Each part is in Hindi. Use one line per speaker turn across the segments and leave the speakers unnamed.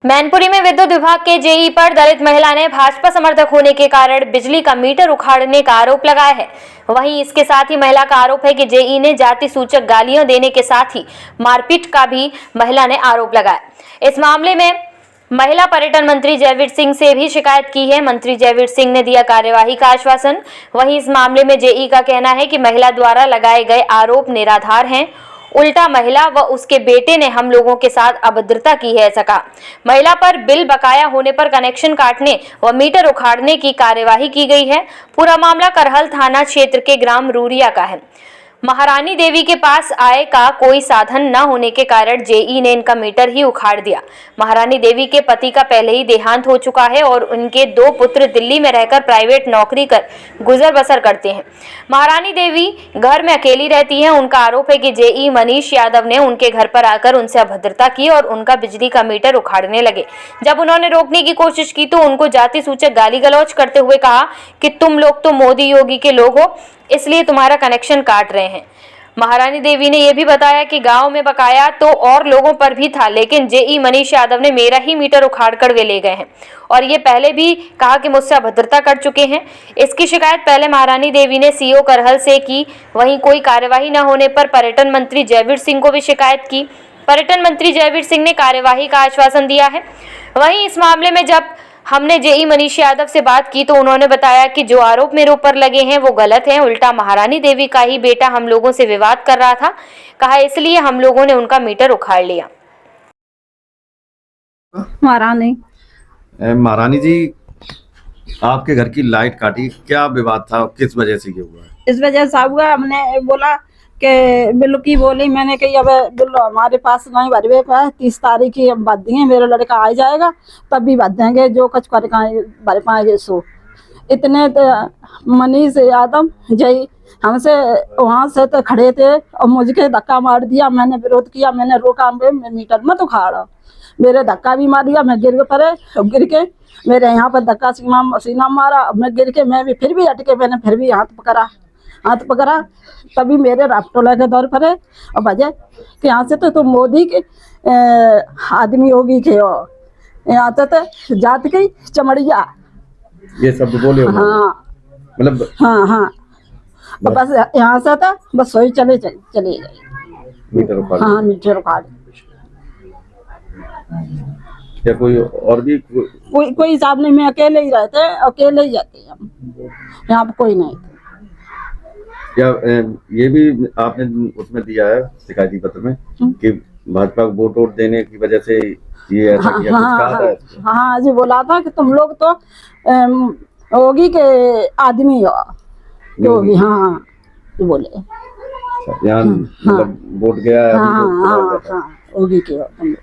मैनपुरी में विद्युत विभाग के जेई पर दलित महिला ने भाजपा समर्थक होने के कारण बिजली का मीटर उखाड़ने का आरोप लगाया है। वहीं इसके साथ ही महिला का आरोप है कि जेई ने जाति सूचक गालियां देने के साथ ही मारपीट का भी महिला ने आरोप लगाया। इस मामले में महिला पर्यटन मंत्री जयवीर सिंह से भी शिकायत की है। मंत्री जयवीर सिंह ने दिया कार्यवाही का आश्वासन। वहीं इस मामले में जेई का कहना है कि महिला द्वारा लगाए गए आरोप निराधार हैं। उल्टा महिला व उसके बेटे ने हम लोगों के साथ अभद्रता की है, ऐसा कहा। महिला पर बिल बकाया होने पर कनेक्शन काटने व मीटर उखाड़ने की कार्यवाही की गई है। पूरा मामला करहल थाना क्षेत्र के ग्राम रूरिया का है। महारानी देवी के पास आय का कोई साधन न होने के कारण जेई ने इनका मीटर ही उखाड़ दिया। महारानी देवी के पति का पहले ही देहांत हो चुका है और उनके 2 पुत्र दिल्ली में रहकर प्राइवेट नौकरी कर गुजर बसर करते हैं। महारानी देवी घर में अकेली रहती हैं। उनका आरोप है कि जेई मनीष यादव ने उनके घर पर आकर उनसे अभद्रता की और उनका बिजली का मीटर उखाड़ने लगे। जब उन्होंने रोकने की कोशिश की तो उनको जाति सूचक गाली गलौज करते हुए कहा कि तुम लोग तो मोदी योगी के लोग हो, इसलिए तुम्हारा कनेक्शन काट रहे हैं। महारानी देवी ने यह भी बताया कि गांव में बकाया तो और लोगों पर भी था, लेकिन जेई मनीष यादव ने मेरा ही मीटर उखाड़कर वे ले गए हैं और ये पहले भी कहा कि मुझसे अभद्रता कर चुके हैं। इसकी शिकायत पहले महारानी देवी ने सीओ करहल से की। वहीं कोई कार्यवाही न होने पर पर्यटन मंत्री जयवीर सिंह को भी शिकायत की। पर्यटन मंत्री जयवीर सिंह ने कार्यवाही का आश्वासन दिया है। वहीं इस मामले में जब हमने जेई मनीष यादव से बात की तो उन्होंने बताया कि जो आरोप मेरे ऊपर लगे हैं वो गलत हैं। उल्टा महारानी देवी का ही बेटा हम लोगों से विवाद कर रहा था, कहा इसलिए हम लोगों ने उनका मीटर उखाड़ लिया।
महारानी जी, आपके घर की लाइट काटी, क्या विवाद था, किस वजह से ये हुआ?
इस वजह से हुआ, हमने बोला कि बिल्लू की बोली, मैंने कही अब बिल्लू हमारे पास नहीं भरवे पाए, 30 तारीख की हम बात दिए, मेरा लड़का आ जाएगा तब भी बात देंगे, जो कुछ भर पाएंगे सो। इतने मनीष यादव जय हमसे वहाँ से तो खड़े थे और मुझे धक्का मार दिया। मैंने विरोध किया, मैंने रोका, मीटर मत उखाड़ा। मेरे धक्का भी मार दिया, मैं गिर पड़े और गिर के मेरे यहाँ पर धक्का सीना मारा। मैं गिर के मैं भी फिर भी हट के मैंने फिर भी हाथ पकड़ा तभी मेरे राफ्टोला के दौर पर और बजे कि यहाँ से तो तुम मोदी के आदमी होगी के हो, यहाँ तो जात की चमड़िया,
ये शब्द बोले?
हाँ
मतलब
हाँ बस यहाँ से था बस वही चले गए
मीटर उखाड़।
हाँ मीटर उखाड़।
क्या कोई और भी?
कोई हिसाब नहीं, मैं अकेले ही रहते, अकेले ही जाते हम, यहाँ पर कोई नहीं।
क्या ये भी आपने उसमें दिया है शिकायती पत्र में कि भाजपा को वोट देने की वजह से ये ऐसा किया?
हाँ जी, बोला था कि तुम लोग तो योगी के आदमी हो, योगी। हाँ बोले
यहाँ मतलब वोट गया है।
हाँ योगी के हो तुम लोग।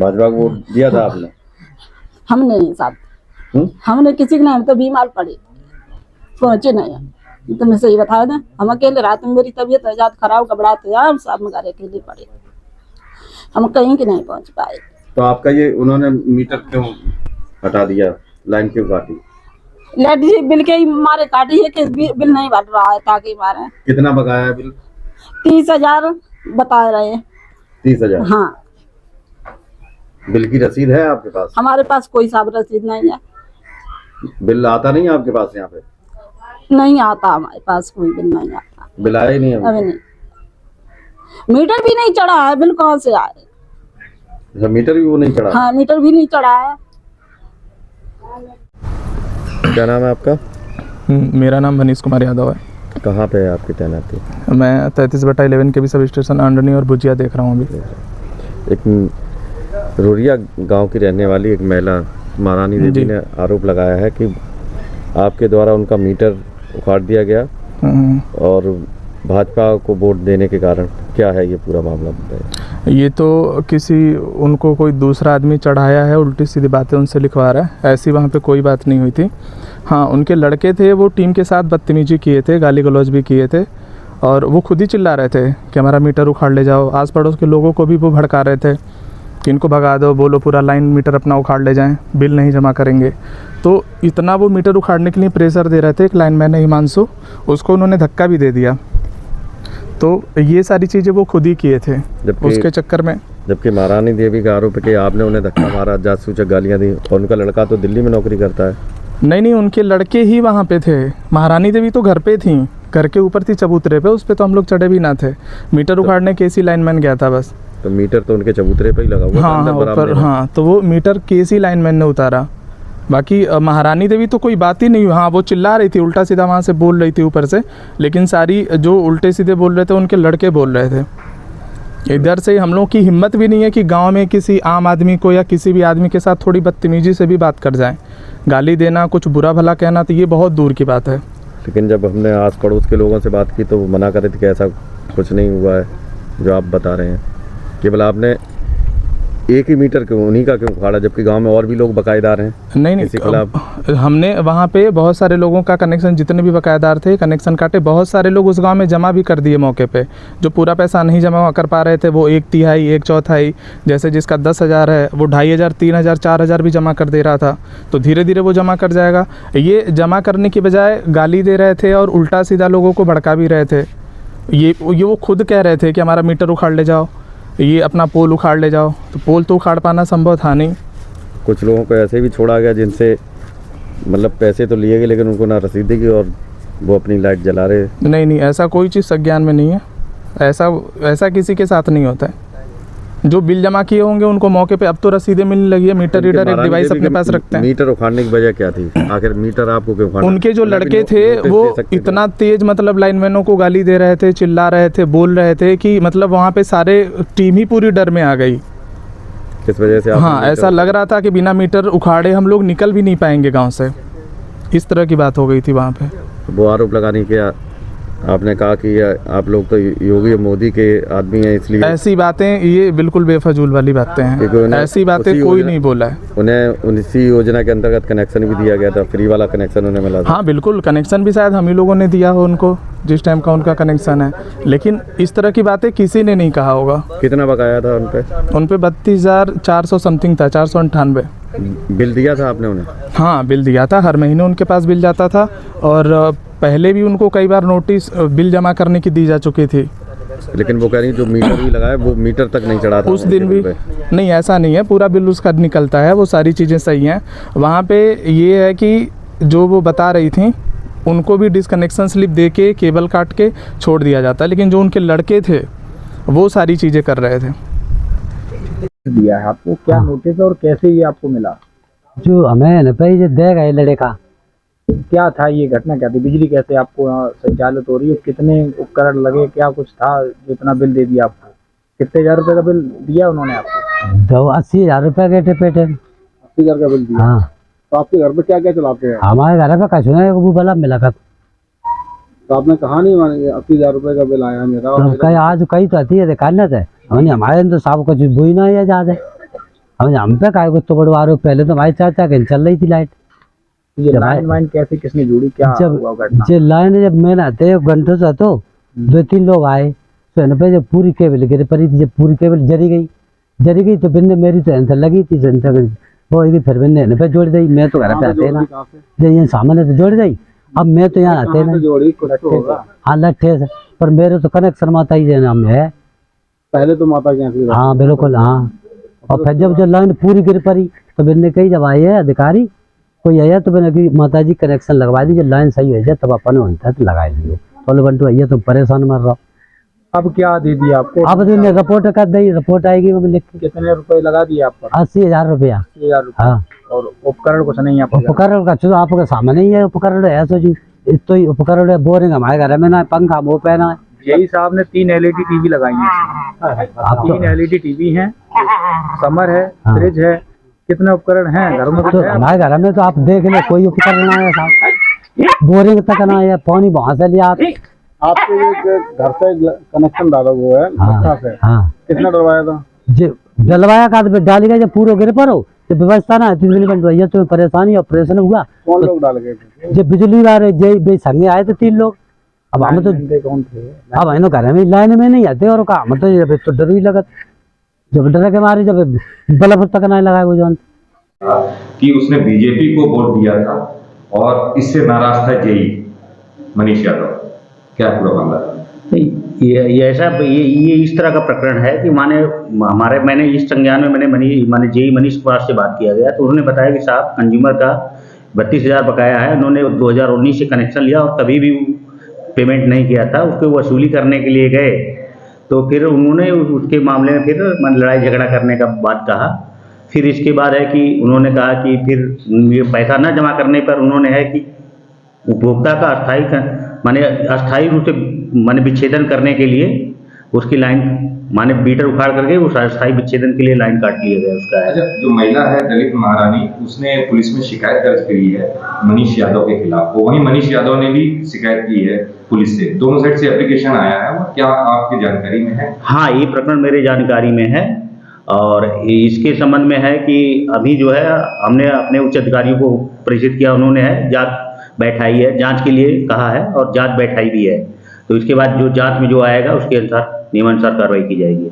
भाजपा को वोट दिया था आपने?
हमने नहीं साहब, हमने किसी को नहीं, हम तो बीमार पड़े, पहुंचे नहीं। तो मैं सही बता दें, हम अकेले रात में मेरी तबीयत आजाद खराब, घबराते हम सब मगर अकेले पड़े, हम कहीं के नहीं पहुंच पाए।
तो आपका ये उन्होंने मीटर क्यों हटा दिया, लाइन क्यों काटी?
लाइट बिल के ही मारे काटी है कि बिल नहीं भर रहा है ताकि मारे।
कितना बकाया है बिल?
30,000 बता रहे हैं।
30,000?
हाँ।
बिल की रसीद है आपके पास?
हमारे पास कोई साहब रसीद नहीं है।
बिल आता नहीं है आपके पास? यहाँ पे
नहीं आता, हमारे पास कोई बिल नहीं आता।
बिल आया ही नहीं है
अभी नहीं, मीटर भी नहीं चढ़ा है, बिल कहाँ से आए?
मीटर भी वो नहीं चढ़ा?
हाँ मीटर भी नहीं चढ़ा है।
क्या नाम है आपका?
मेरा नाम मनीष कुमार यादव है।
कहाँ पे है आपकी तैनाती?
मैं 33/11 के भी सब स्टेशन अंडनी और भुजिया देख रहा हूँ अभी।
एक रूरिया गांव की रहने वाली एक महिला महारानी देवी ने आरोप लगाया है कि आपके द्वारा उनका मीटर उखाड़ दिया गया और भाजपा को वोट देने के कारण। क्या है ये पूरा मामला बताइए।
ये तो उनको कोई दूसरा आदमी चढ़ाया है, उल्टी सीधी बातें उनसे लिखवा रहा है। ऐसी वहाँ पे कोई बात नहीं हुई थी। हाँ, उनके लड़के थे, वो टीम के साथ बदतमीजी किए थे, गाली गलौज भी किए थे और वो खुद ही चिल्ला रहे थे कि हमारा मीटर उखाड़ ले जाओ। आस पड़ोस के लोगों को भी वो भड़का रहे थे कि इनको भगा दो, बोलो पूरा लाइन मीटर अपना उखाड़ ले जाएं, बिल नहीं जमा करेंगे। तो इतना वो मीटर उखाड़ने के लिए प्रेशर दे रहे थे। एक लाइनमैन है हिमांशु, उसको उन्होंने धक्का भी दे दिया। तो ये सारी चीज़ें वो खुद ही किए थे, उसके चक्कर में
जबकि महारानी देवी का आरोप है कि आपने उन्हें धक्का मारा, जात सूचक गालियां दी, और उनका लड़का तो दिल्ली में नौकरी करता है।
नहीं, उनके लड़के ही वहाँ पे थे। महारानी देवी तो घर पे थी, घर के ऊपर थी चबूतरे पे, उस पे तो हम लोग चढ़े भी ना थे। मीटर उखाड़ने केसी लाइनमैन गया था बस।
तो मीटर तो उनके चबूतरे पे ही लगा हुआ था
हाँ
अंदर
ऊपर,
बरामदे में।
हाँ तो वो मीटर केसी लाइनमैन ने उतारा। बाकी महारानी देवी तो कोई बात ही नहीं हुई। हाँ वो चिल्ला रही थी, उल्टा सीधा वहाँ से बोल रही थी ऊपर से, लेकिन सारी जो उल्टे सीधे बोल रहे थे उनके लड़के बोल रहे थे। इधर से हम लोग की हिम्मत भी नहीं है कि गांव में किसी आम आदमी को या किसी भी आदमी के साथ थोड़ी बदतमीजी से भी बात कर जाएं। गाली देना, कुछ बुरा भला कहना, तो ये बहुत दूर की बात है।
लेकिन जब हमने आस पड़ोस के लोगों से बात की तो वो मना कर रहे थे कि ऐसा कुछ नहीं हुआ है जो आप बता रहे हैं। केवल आपने एक ही मीटर क्यों, उन्हीं का क्यों उखाड़ा, जबकि गांव में और भी लोग बकायेदार हैं?
नहीं
किसी खिलाफ
हमने वहाँ पे बहुत सारे लोगों का कनेक्शन, जितने भी बकायेदार थे कनेक्शन काटे। बहुत सारे लोग उस गांव में जमा भी कर दिए मौके पे। जो पूरा पैसा नहीं जमा कर पा रहे थे वो 1/3 1/4, जैसे जिसका 10,000 है वो 2,500 3,000 4,000 भी जमा कर दे रहा था। तो धीरे धीरे वो जमा कर जाएगा। ये जमा करने की बजाय गाली दे रहे थे और उल्टा सीधा लोगों को भड़का भी रहे थे। ये वो खुद कह रहे थे कि हमारा मीटर उखाड़ ले जाओ, ये अपना पोल उखाड़ ले जाओ। तो पोल तो उखाड़ पाना संभव था नहीं।
कुछ लोगों को ऐसे भी छोड़ा गया जिनसे मतलब पैसे तो लिए गए लेकिन उनको ना रसीद दी और वो अपनी लाइट जला रहे।
नहीं, ऐसा कोई चीज़ संज्ञान में नहीं है। ऐसा किसी के साथ नहीं होता है। जो बिल जमा किए होंगे उनको मौके पे अब तो रसीदें मिलने लगी है। मीटर रीडर एक डिवाइस अपने पास रखते हैं।
मीटर उखाड़ने की वजह क्या थी? आखिर मीटर आपको क्यों उखाड़ना?
उनके जो लड़के थे वो इतना तेज मतलब लाइनमैनों को गाली दे रहे थे, चिल्ला रहे थे, बोल रहे थे कि मतलब वहाँ पे सारे टीम ही पूरी डर में आ गई।
किस वजह से?
हाँ ऐसा लग रहा था कि बिना मीटर उखाड़े हम लोग निकल भी नहीं पाएंगे गाँव से। इस तरह की बात हो गई थी वहाँ पे।
वो आरोप लगाने के आपने कहा कि आप लोग तो योगी मोदी के आदमी हैं इसलिए।
ऐसी बातें ये बिल्कुल बेफजूल वाली बातें हैं। ऐसी बातें कोई नहीं बोला है।
उन्हें इसी योजना के अंतर्गत कनेक्शन भी दिया गया था, फ्री वाला कनेक्शन उन्हें मिला था।
हाँ बिल्कुल, कनेक्शन भी शायद हम ही लोगों ने दिया हो उनको, जिस टाइम का उनका कनेक्शन है। लेकिन इस तरह की बातें किसी ने नहीं कहा होगा।
कितना बकाया था उन पे?
32,400 समथिंग था, 498।
बिल दिया था आपने उन्हें?
हाँ बिल दिया था, हर महीने उनके पास बिल जाता था। और पहले भी उनको कई बार नोटिस बिल जमा करने की दी जा चुकी थी।
लेकिन वो कह रही जो मीटर भी लगाया वो मीटर तक नहीं चढ़ा था
उस दिन भी। नहीं ऐसा नहीं है, पूरा बिल उसका निकलता है, वो सारी चीज़ें सही हैं। वहाँ पे ये है कि जो वो बता रही थी उनको भी डिसकनेक्शन स्लिप दे के केबल काट के छोड़ दिया जाता है, लेकिन जो उनके लड़के थे वो सारी चीज़ें कर रहे थे।
दिया है आपको क्या नोटिस और कैसे ये आपको मिला?
जो हमें न पे दे गए लड़का।
क्या था ये घटना, क्या थी? बिजली कैसे आपको यहाँ संचालित हो रही है? कितने उपकरण लगे, क्या कुछ था जो इतना बिल दे दिया आपको? कितने हजार रुपए का बिल दिया उन्होंने आपको?
80,000 रुपए के टेपेटे।
80,000 का बिल दिया।
हाँ।
तो आपके घर पे क्या क्या चलाते हैं?
हमारे घर पे कछु नहीं, वो बल्ब मिला कर।
तो आपने कहा नहीं माने 80,000 रुपए का बिल आया मेरा?
तो कहीं आज कहीं तो आती है दिखाने थे हमने, हमारे तो साहब कुछ बुई ना है ज्यादा। हम पे काय कुछ तो बढ़वा रहे हो। पहले तो हमारी चाचा के चल रही थी लाइट।
ये लाइन कैसे किसने जोड़ी, क्या हुआ घटना?
जब लाइन जब मैंने आते 1 घंटे से तो 2-3 लोग आए तो इन पे जब पूरी केबल गिर पड़ी थी, जब पूरी केबल जरी गई तो बिन्ने मेरी तो एंसर लगी थी वो फिर बिन्ने इन पे जोड़ दी। मैं तो घर पे आते ना, ये सामने तो जोड़ दी। अब मैं तो यहाँ आते ना। हाँ लट्ठे से, पर मेरे तो कनेक्शन माता ही नाम है
पहले तो माता के।
हाँ बिल्कुल हाँ। और फिर जब लाइन पूरी गिर पड़ी तो बिन्ने कही जब आए है अधिकारी कोई आया तो मैंने कि माता जी कनेक्शन लगवा दीजिए, लाइन सही हो जाए तब अपन होता है तो लगा दीजिए। तो बंटू आइए तो परेशान मर रहा।
अब क्या दे दिया आपको?
अब तो रिपोर्ट कर दी, रिपोर्ट आएगी वो लिख के।
कितने रुपए लगा दिए आप पर?
80,000 रुपया।
80,000 रुपये।
हाँ।
और उपकरण कुछ नहीं है?
उपकरण का चलो आपके सामने ही है। उपकरण है सोची तो ही उपकरण है। बोरिंग हमारे घर में ना, पंखा वो पहना है।
यही साहब ने 3 LED टीवी लगाई है। 3 LED टीवी है, समर है, फ्रिज है। कितने उपकरण हैं घर में?
तो हमारे घर में तो आप देख ले कोई उपकरण ना है साहब। बोरिंग तक ना है, पानी वहां से लिया।
आपके घर से कनेक्शन डाला हुआ है?
हाँ,
से
हाँ।
कितना डलवाया था?
जो डलवाया का डालेगा जब पूरा गिर पर हो तो व्यवस्था ना बिजली बंद तो परेशानी ऑपरेशन हुआ।
कौन लोग डाल गए थे?
जब बिजली वाले जय संगे आए थे 3 लोग। अब हम तो
कौन थे?
अब हम घर में लाइन में नहीं आते और काम तो डर ही लगत। जब डर के मारे जब बल्ब तक नहीं लगाए वो जान
कि उसने बीजेपी को वोट दिया था और इससे नाराज था जेई मनीष यादव। क्या पूरा मामला?
ये ऐसा ये इस तरह का प्रकरण है कि मैंने इस संज्ञान में मैंने जेई मनीष कुमार से बात किया गया, तो उन्होंने बताया कि साहब कंज्यूमर का 32,000 बकाया है, उन्होंने 2019 से कनेक्शन लिया और कभी भी पेमेंट नहीं किया था, उसको वसूली करने के लिए गए तो फिर उन्होंने उसके मामले में फिर लड़ाई झगड़ा करने का बात कहा। फिर इसके बाद है कि उन्होंने कहा कि फिर ये पैसा न जमा करने पर उन्होंने है कि उपभोक्ता का अस्थायी रूप से विच्छेदन करने के लिए उसकी लाइन मीटर उखाड़ करके उस अस्थायी विच्छेदन के लिए लाइन काट लिया गया उसका है।
अच्छा, जो महिला है दलित महारानी, उसने पुलिस में शिकायत दर्ज करी है मनीष यादव के खिलाफ, वहीं मनीष यादव ने भी शिकायत की है पुलिस से, दोनों साइड से एप्लीकेशन आया है, वो क्या आपकी जानकारी में है?
हाँ, ये प्रकरण मेरे जानकारी में है और इसके संबंध में है कि अभी जो है हमने अपने उच्च अधिकारियों को प्रेषित किया, उन्होंने है जांच बैठाई है, जांच के लिए कहा है और जांच बैठाई भी है। तो इसके बाद जो जांच में जो आएगा उसके अनुसार नियमानुसार कार्रवाई की जाएगी।